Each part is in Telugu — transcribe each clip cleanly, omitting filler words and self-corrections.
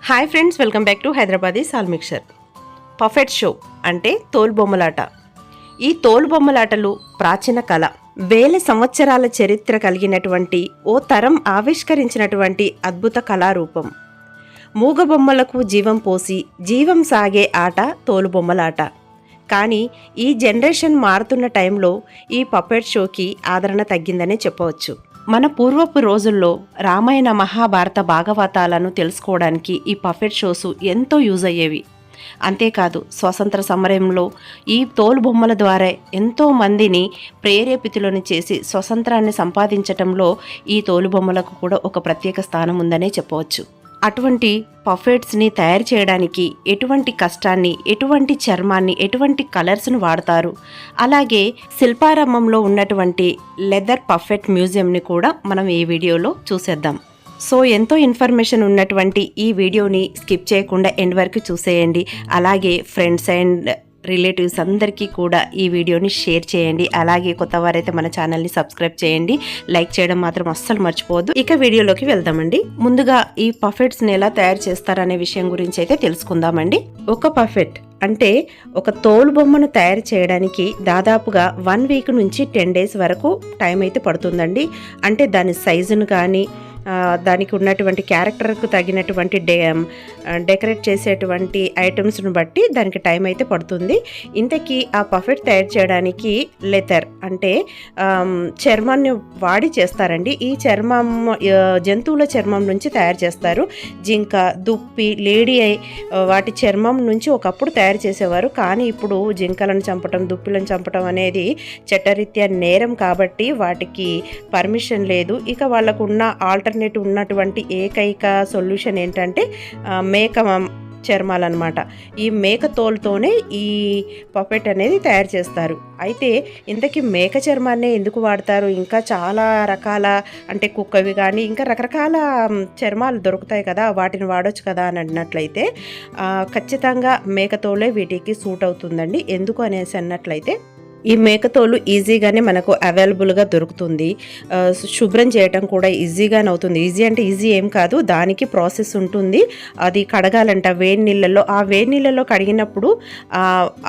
Hi friends, welcome back to Hyderabadi సాల్ మిక్చర్. పఫెట్ షో అంటే తోలుబొమ్మలాట. ఈ తోలుబొమ్మలాటలు ప్రాచీన కళ, వేల సంవత్సరాల చరిత్ర కలిగినటువంటి ఓ తరం ఆవిష్కరించినటువంటి అద్భుత కళారూపం. మూగబొమ్మలకు జీవం పోసి జీవం సాగే ఆట తోలుబొమ్మలాట. కానీ ఈ జనరేషన్ మారుతున్న టైంలో ఈ పఫెట్ షోకి ఆదరణ తగ్గిందనే చెప్పవచ్చు. మన పూర్వపు రోజుల్లో రామాయణ మహాభారత భాగవతాలను తెలుసుకోవడానికి ఈ పఫెట్ షోస్ ఎంతో యూజ్ అయ్యేవి. అంతేకాదు స్వాతంత్ర సమరంలో ఈ తోలుబొమ్మల ద్వారా ఎంతో మందిని ప్రేరేపితులను చేసి స్వతంత్రాన్ని సంపాదించటంలో ఈ తోలుబొమ్మలకు కూడా ఒక ప్రత్యేక స్థానం ఉందనే చెప్పవచ్చు. అటువంటి పఫెట్స్ని తయారు చేయడానికి ఎటువంటి కష్టాన్ని, ఎటువంటి చర్మాన్ని, ఎటువంటి కలర్స్ను వాడతారు. అలాగే శిల్పారంభంలో ఉన్నటువంటి లెదర్ పఫెట్ మ్యూజియంని కూడా మనం ఈ వీడియోలో చూసేద్దాం. సో ఎంతో ఇన్ఫర్మేషన్ ఉన్నటువంటి ఈ వీడియోని స్కిప్ చేయకుండా ఎండ్ వరకు చూసేయండి. అలాగే ఫ్రెండ్స్ అండ్ రిలేటివ్స్ అందరికీ కూడా ఈ వీడియోని షేర్ చేయండి. అలాగే కొత్త వారైతే మన ఛానల్ని సబ్స్క్రైబ్ చేయండి. లైక్ చేయడం మాత్రం అస్సలు మర్చిపోవద్దు. ఇక వీడియోలోకి వెళ్దామండి. ముందుగా ఈ పఫెట్స్ని ఎలా తయారు చేస్తారనే విషయం గురించి అయితే తెలుసుకుందామండి. ఒక పఫెట్ అంటే ఒక తోలు బొమ్మను తయారు చేయడానికి దాదాపుగా 1 వీక్ నుంచి 10 డేస్ వరకు టైం అయితే పడుతుందండి. అంటే దాని సైజును కానీ దానికి ఉన్నటువంటి క్యారెక్టర్కు తగినటువంటి డెకరేట్ చేసేటువంటి ఐటమ్స్ను బట్టి దానికి టైం అయితే పడుతుంది. ఇంతకీ ఆ పఫెట్ తయారు చేయడానికి లెదర్ అంటే చర్మాన్ని వాడి చేస్తారండి. ఈ చర్మం జంతువుల చర్మం నుంచి తయారు చేస్తారు. జింక, దుప్పి, లేడీ ఐ వాటి చర్మం నుంచి ఒకప్పుడు తయారు చేసేవారు. కానీ ఇప్పుడు జింకలను చంపటం, దుప్పిలను చంపటం అనేది చట్టరీత్యా నేరం కాబట్టి వాటికి పర్మిషన్ లేదు. ఇక వాళ్ళకు ఉన్న ఆల్టర్నేటివ్ ఉన్నటువంటి ఏకైక సొల్యూషన్ ఏంటంటే మేక చర్మాలన్నమాట. ఈ మేక తోలుతోనే ఈ పఫెట్ అనేది తయారు చేస్తారు. అయితే ఇంతకీ మేక చర్మాన్నే ఎందుకు వాడతారు? ఇంకా చాలా రకాల అంటే కుక్కవి కానీ ఇంకా రకరకాల చర్మాలు దొరుకుతాయి కదా, వాటిని వాడొచ్చు కదా అని అన్నట్లయితే ఖచ్చితంగా మేకతోలే వీటికి సూట్ అవుతుందండి. ఎందుకు అనేసి అన్నట్లయితే ఈ మేకతోలు ఈజీగానే మనకు అవైలబుల్గా దొరుకుతుంది. శుభ్రం చేయటం కూడా ఈజీగానే అవుతుంది. ఈజీ అంటే ఈజీ ఏం కాదు, దానికి ప్రాసెస్ ఉంటుంది. అది కడగాలంట వేడి నీళ్ళల్లో. ఆ వేడి నీళ్ళల్లో కడిగినప్పుడు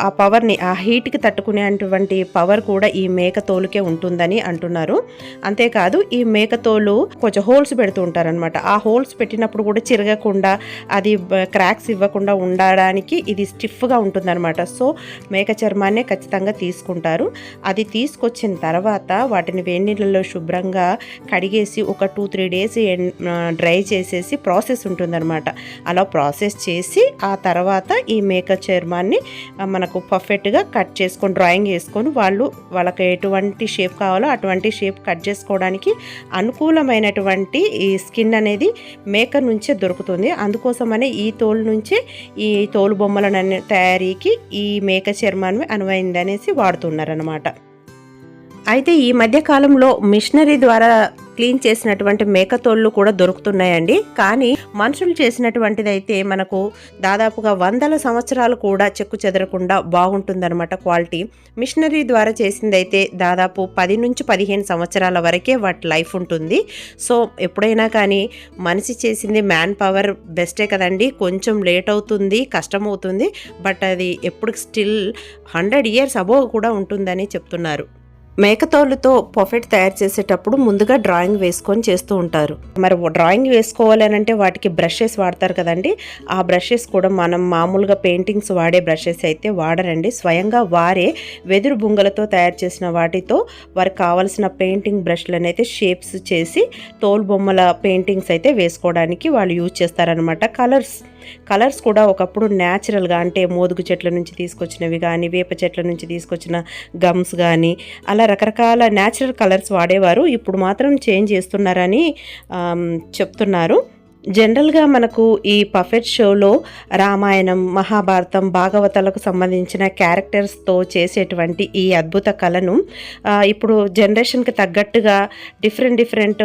ఆ పవర్ని, ఆ హీట్కి తట్టుకునేటువంటి పవర్ కూడా ఈ మేకతోలుకే ఉంటుందని అంటున్నారు. అంతేకాదు ఈ మేకతోలు కొంచెం హోల్స్ పెడుతూ ఉంటారనమాట. ఆ హోల్స్ పెట్టినప్పుడు కూడా చిరగకుండా, అది క్రాక్స్ ఇవ్వకుండా ఉండడానికి ఇది స్టిఫ్గా ఉంటుందన్నమాట. సో మేక చర్మాన్నే ఖచ్చితంగా తీసుకుంటారు. అది తీసుకొచ్చిన తర్వాత వాటిని వేడి నీళ్ళలో శుభ్రంగా కడిగేసి ఒక 2-3 డేస్ డ్రై చేసేసి ప్రాసెస్ ఉంటుందన్నమాట. అలా ప్రాసెస్ చేసి ఆ తర్వాత ఈ మేక చర్మాన్ని మనకు పర్ఫెక్ట్గా కట్ చేసుకొని డ్రాయింగ్ చేసుకొని వాళ్ళకి ఎటువంటి షేప్ కావాలో అటువంటి షేప్ కట్ చేసుకోవడానికి అనుకూలమైనటువంటి ఈ స్కిన్ అనేది మేక నుంచే దొరుకుతుంది. అందుకోసమనే ఈ తోలు నుంచే ఈ తోలు బొమ్మల తయారీకి ఈ మేక చర్మాన్ని అనువైంది అనేసి వాడుతున్నారు అన్నమాట. అయితే ఈ మధ్య కాలంలో మిషనరీ ద్వారా క్లీన్ చేసినటువంటి మేకతోళ్ళు కూడా దొరుకుతున్నాయండి. కానీ మనుషులు చేసినటువంటిది అయితే మనకు దాదాపుగా 100 సంవత్సరాలు కూడా చెక్కు చెదరకుండా బాగుంటుందన్నమాట క్వాలిటీ. మిషనరీ ద్వారా చేసింది అయితే దాదాపు 10 నుంచి 15 సంవత్సరాల వరకే వాటి లైఫ్ ఉంటుంది. సో ఎప్పుడైనా కానీ మనిషి చేసింది మ్యాన్ పవర్ బెస్టే కదండి. కొంచెం లేట్ అవుతుంది, కష్టం అవుతుంది, బట్ అది ఎప్పుడు స్టిల్ 100 ఇయర్స్ అబోవ్ కూడా ఉంటుందని చెప్తున్నారు. మేకతోలుతో పఫెట్ తయారు చేసేటప్పుడు ముందుగా డ్రాయింగ్ వేసుకొని చేస్తూ ఉంటారు. మరి డ్రాయింగ్ వేసుకోవాలి అని అంటే వాటికి బ్రషెస్ వాడతారు కదండి. ఆ బ్రషెస్ కూడా మనం మామూలుగా పెయింటింగ్స్ వాడే బ్రషెస్ అయితే వాడరండి. స్వయంగా వారే వెదురు బుంగలతో తయారు చేసిన వాటితో వారికి కావాల్సిన పెయింటింగ్ బ్రష్లను అయితే షేప్స్ చేసి తోలు బొమ్మల పెయింటింగ్స్ అయితే వేసుకోవడానికి వాళ్ళు యూజ్ చేస్తారనమాట. కలర్స్ కూడా ఒకప్పుడు న్యాచురల్గా అంటే మోదుగు చెట్ల నుంచి తీసుకొచ్చినవి కానీ, వేప చెట్ల నుంచి తీసుకొచ్చిన గమ్స్ కానీ, అలా రకరకాల న్యాచురల్ కలర్స్ వాడేవారు. ఇప్పుడు మాత్రం చేంజ్ చేస్తున్నారని చెప్తున్నారు. జనరల్గా మనకు ఈ పఫెట్ షోలో రామాయణం, మహాభారతం, భాగవతాలకు సంబంధించిన క్యారెక్టర్స్తో చేసేటువంటి ఈ అద్భుత కళను ఇప్పుడు జనరేషన్కి తగ్గట్టుగా డిఫరెంట్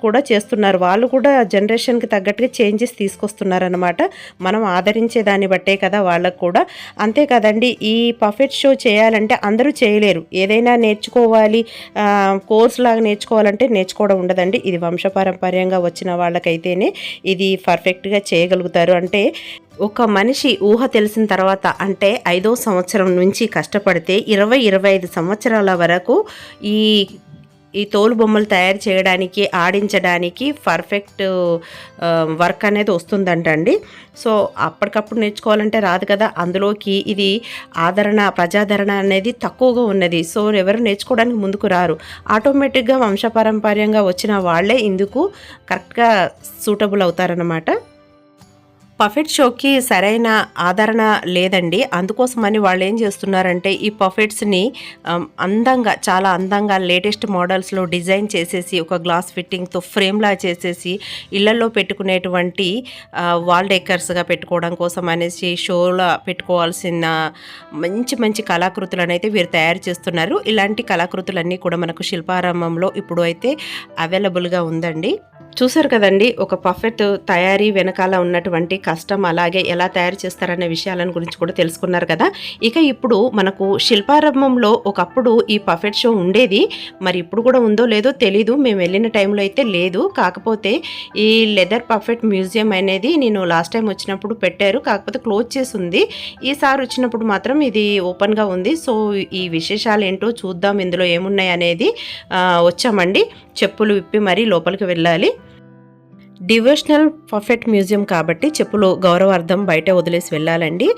కూడా చేస్తున్నారు. వాళ్ళు కూడా జనరేషన్కి తగ్గట్టుగా చేంజెస్ తీసుకొస్తున్నారనమాట. మనం ఆదరించే దాన్ని బట్టే కదా వాళ్ళకు కూడా. అంతే కదండి, ఈ పఫెట్ షో చేయాలంటే అందరూ చేయలేరు. ఏదైనా నేర్చుకోవాలి, కోర్స్ లాగా నేర్చుకోవాలంటే నేర్చుకోవడం ఉండదండి. ఇది వంశపారంపర్యంగా వచ్చిన వాళ్ళకైతేనే ఇది పర్ఫెక్ట్గా చేయగలుగుతారు. అంటే ఒక మనిషి ఊహ తెలిసిన తర్వాత అంటే 5వ సంవత్సరం నుంచి కష్టపడితే 20-25 సంవత్సరాల వరకు ఈ ఈ తోలుబొమ్మలు తయారు చేయడానికి, ఆడించడానికి పర్ఫెక్ట్ వర్క్ అనేది వస్తుందంటండి. సో అప్పటికప్పుడు నేర్చుకోవాలంటే రాదు కదా. అందులోకి ఇది ప్రజాదరణ అనేది తక్కువగా ఉన్నది. సో ఎవరు నేర్చుకోవడానికి ముందుకు రారు. ఆటోమేటిక్గా వంశపారంపర్యంగా వచ్చిన వాళ్ళే ఇందుకు కరెక్ట్గా సూటబుల్ అవుతారన్నమాట. పఫెట్ షోకి సరైన ఆదరణ లేదండి. అందుకోసమని వాళ్ళు ఏం చేస్తున్నారంటే ఈ పఫెట్స్ని అందంగా, చాలా అందంగా లేటెస్ట్ మోడల్స్లో డిజైన్ చేసేసి ఒక గ్లాస్ ఫిట్టింగ్తో ఫ్రేమ్లా చేసేసి ఇళ్లలో పెట్టుకునేటువంటి వాల్ డెకర్స్గా పెట్టుకోవడం కోసం అనేసి షోలో పెట్టుకోవాల్సిన మంచి మంచి కళాకృతులను అయితే వీరు తయారు చేస్తున్నారు. ఇలాంటి కళాకృతులన్నీ కూడా మనకు శిల్పారామంలో ఇప్పుడు అయితే అవైలబుల్గా ఉందండి. చూసారు కదండి, ఒక పఫెట్ తయారీ వెనకాల ఉన్నటువంటి కష్టం, అలాగే ఎలా తయారు చేస్తారనే విషయాలను గురించి కూడా తెలుసుకున్నారు కదా. ఇక ఇప్పుడు మనకు శిల్పారంభంలో ఒకప్పుడు ఈ పఫెట్ షో ఉండేది. మరి ఇప్పుడు కూడా ఉందో లేదో తెలీదు. మేము వెళ్ళిన టైంలో అయితే లేదు. కాకపోతే ఈ లెదర్ పఫెట్ మ్యూజియం అనేది నేను లాస్ట్ టైం వచ్చినప్పుడు పెట్టారు. కాకపోతే క్లోజ్ చేసి ఉంది. ఈసారి వచ్చినప్పుడు మాత్రం ఇది ఓపెన్గా ఉంది. సో ఈ విశేషాలు ఏంటో చూద్దాం, ఇందులో ఏమున్నాయి అనేది. వచ్చామండి, చెప్పులు విప్పి మరీ లోపలికి వెళ్ళాలి. డివోషనల్ పఫెట్ మ్యూజియం కాబట్టి చెప్పులు గౌరవార్థం బయట వదిలేసి వెళ్ళాలండి.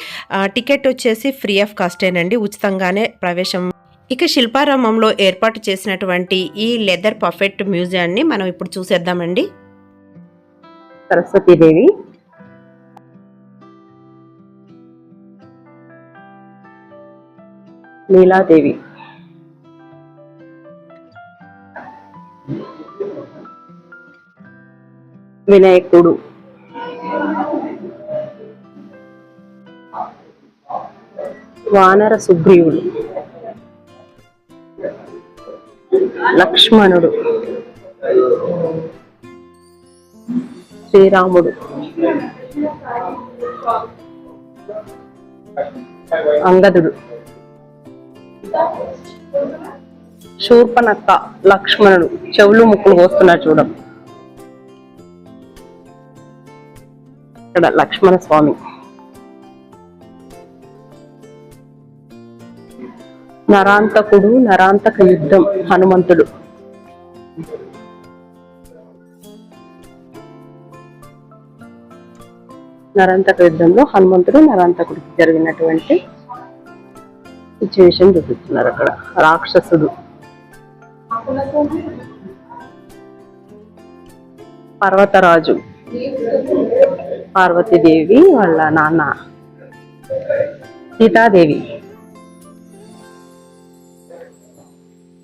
టికెట్ వచ్చేసి ఫ్రీ ఆఫ్ కాస్టేనండి, ఉచితంగానే ప్రవేశం. ఇక శిల్పారామంలో ఏర్పాటు చేసినటువంటి ఈ లెదర్ పఫెట్ మ్యూజియాన్ని మనం ఇప్పుడు చూసేద్దామండి. సరస్వతీదేవి, నీలాదేవి, వినాయకుడు, వానర సుగ్రీవుడు, లక్ష్మణుడు, శ్రీరాముడు, అంగదుడు, శూర్పణఖ, లక్ష్మణుడు చెవులు ముక్కులు కోస్తున్నారు చూడం. ఇక్కడ లక్ష్మణ స్వామి, నరాంతకుడు, నరాంతక యుద్ధం, హనుమంతుడు, నరాంతక యుద్ధంలో హనుమంతుడు నరాంతకుడికి జరిగినటువంటి సిచ్యువేషన్ చూపిస్తున్నారు. అక్కడ రాక్షసుడు, పర్వతరాజు, పార్వతీదేవి వాళ్ళ నాన్న సీతాదేవి,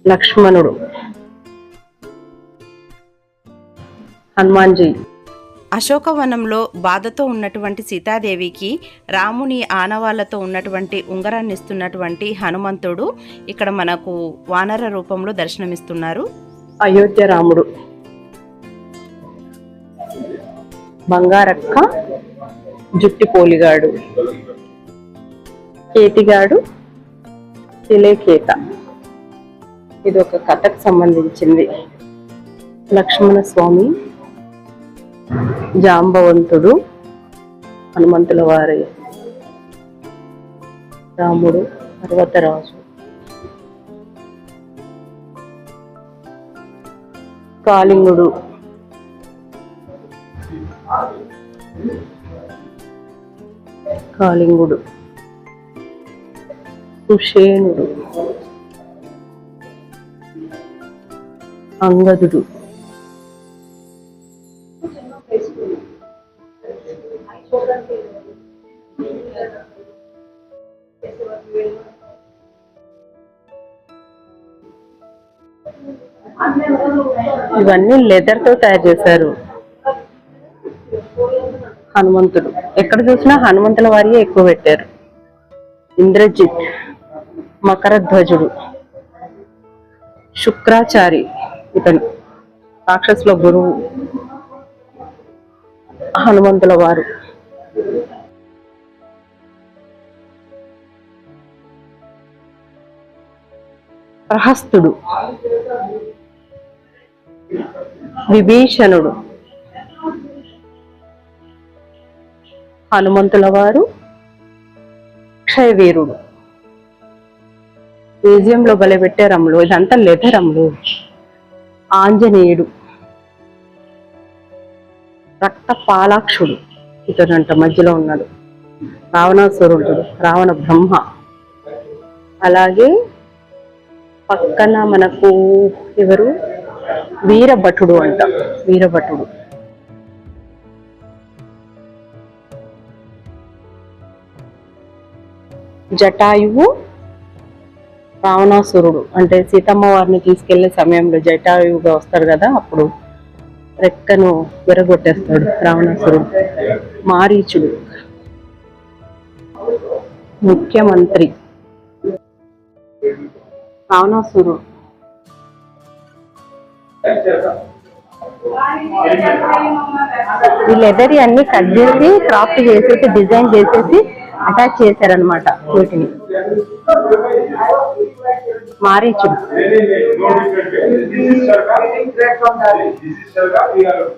లక్ష్మణుడు, హనుమాన్జీ. అశోకవనంలో బాధతో ఉన్నటువంటి సీతాదేవికి రాముని ఆనవాళ్లతో ఉన్నటువంటి ఉంగరాన్ని ఇస్తున్నటువంటి హనుమంతుడు ఇక్కడ మనకు వానర రూపంలో దర్శనమిస్తున్నారు. అయోధ్య రాముడు, బంగారక్క, జుట్టి పోలిగాడు, కేతిగాడు, తిలేకేత. ఇది ఒక కథకు సంబంధించింది. లక్ష్మణ స్వామి, జాంబవంతుడు, హనుమంతుల వారి రాముడు, పర్వతరాజు, కాళింగుడు, కుషేణుడు, అంగదుడు, ఇవన్నీ లెదర్ తో తయారు చేశారు. హనుమంతుడు, ఎక్కడ చూసినా హనుమంతుల వారియే ఎక్కువ పెట్టారు. ఇంద్రజిత్, మకరధ్వజుడు, శుక్రాచారి, ఇతను రాక్షసుల గురువు, హనుమంతుల వారు. ప్రహస్తుడు, విభీషణుడు, హనుమంతుల వారు, క్షయవీరుడు. మ్యూజియంలో భలే పెట్టారమ్ములు, ఇదంతా లెదర్ అమ్ములు. ఆంజనేయుడు, రక్త పాలాక్షుడు ఇతడంట మధ్యలో ఉన్నాడు. రావణాసురుడు, రావణ బ్రహ్మ. అలాగే పక్కన మనకు ఎవరు, వీరభటుడు అంట, వీరభటుడు. జటాయువు రావణాసురుడు, అంటే సీతమ్మ వారిని తీసుకెళ్లే సమయంలో జటాయువుగా వస్తాడు కదా, అప్పుడు రెక్కను విరగొట్టేస్తాడు రావణాసురుడు. మారీచుడు ముఖ్యమంత్రి. రావణాసురుడు ఈ లెదర్ అన్ని కట్ చేసి క్రాఫ్ట్ చేసేసి డిజైన్ చేసేసి అటాచ్ చేశారనమాట వీటిని. మారీచుడు,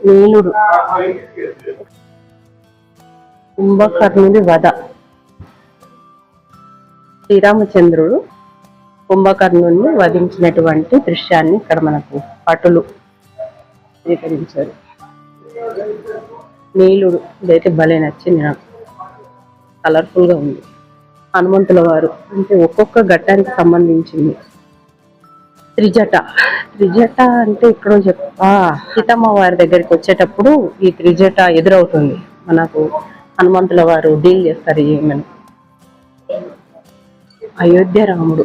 నీలుడు, కుంభకర్ణుడి వధ. శ్రీరామచంద్రుడు కుంభకర్ణుడిని వధించినటువంటి దృశ్యాన్ని ఇక్కడ మనకు పటులు స్వీకరించారు. నీలుడు ఇదైతే భలే నచ్చింది నాకు, కలర్ఫుల్ గా ఉంది. హనుమంతుల వారు అంటే ఒక్కొక్క ఘట్టానికి సంబంధించింది. త్రిజట, త్రిజట అంటే ఇక్కడ సీతమ్మ వారి దగ్గరికి వచ్చేటప్పుడు ఈ త్రిజట ఎదురవుతుంది మనకు. హనుమంతుల వారు డీల్ చేస్తారు ఈమెను. అయోధ్య రాముడు,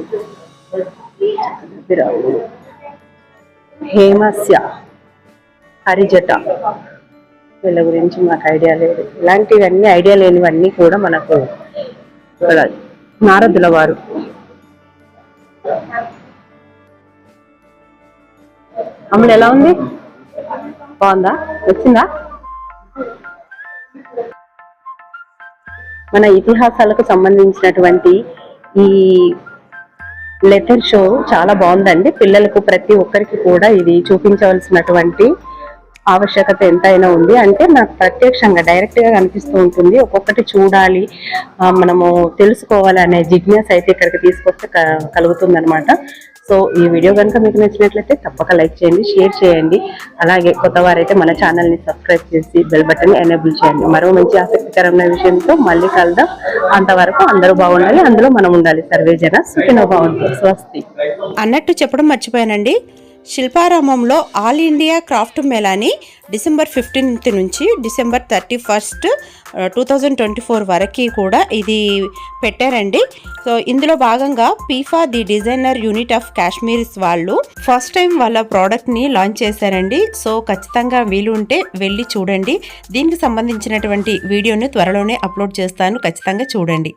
హేమస్య, హరిజట. వీళ్ళ గురించి మాకు ఐడియా లేదు. ఇలాంటివన్నీ ఐడియా లేనివన్నీ కూడా మనకు ఇక్కడ. నారదుల వారు, అమ్ముడు ఎలా ఉంది, బాగుందా, వచ్చిందా? మన ఇతిహాసాలకు సంబంధించినటువంటి ఈ లెదర్ షో చాలా బాగుందండి. పిల్లలకు ప్రతి ఒక్కరికి కూడా ఇది చూపించవలసినటువంటి ఆవశ్యకత ఎంతైనా ఉంది. అంటే నాకు ప్రత్యక్షంగా డైరెక్ట్ గా కనిపిస్తూ ఉంటుంది. ఒక్కొక్కటి చూడాలి, మనము తెలుసుకోవాలి అనే జిజ్ఞాస అయితే ఇక్కడికి తీసుకొస్తే కలుగుతుంది అనమాట. సో ఈ వీడియో కనుక మీకు నచ్చినట్లయితే తప్పక లైక్ చేయండి, షేర్ చేయండి. అలాగే కొత్త వారైతే మన ఛానల్ని సబ్స్క్రైబ్ చేసి బెల్ బటన్ ఎనేబుల్ చేయండి. మరో మంచి ఆసక్తికరమైన విషయంతో మళ్ళీ కలుద్దాం. అంతవరకు అందరూ బాగుండాలి, అందులో మనం ఉండాలి. సర్వే జన సుఖినో భవంతు. స్వస్తి. అన్నట్టు చెప్పడం మర్చిపోయానండి, శిల్పారామంలో ఆల్ ఇండియా క్రాఫ్ట్ మేళాని డిసెంబర్ 15th నుంచి డిసెంబర్ 31st 2024 వరకు కూడా ఇది పెట్టారండి. సో ఇందులో భాగంగా పీఫా the designer unit of Kashmirs వాళ్ళు ఫస్ట్ టైం వాళ్ళ ప్రోడక్ట్ని లాంచ్ చేశారండి. సో ఖచ్చితంగా వీలు ఉంటే వెళ్ళి చూడండి. దీనికి సంబంధించినటువంటి వీడియోని త్వరలోనే అప్లోడ్ చేస్తాను, ఖచ్చితంగా చూడండి.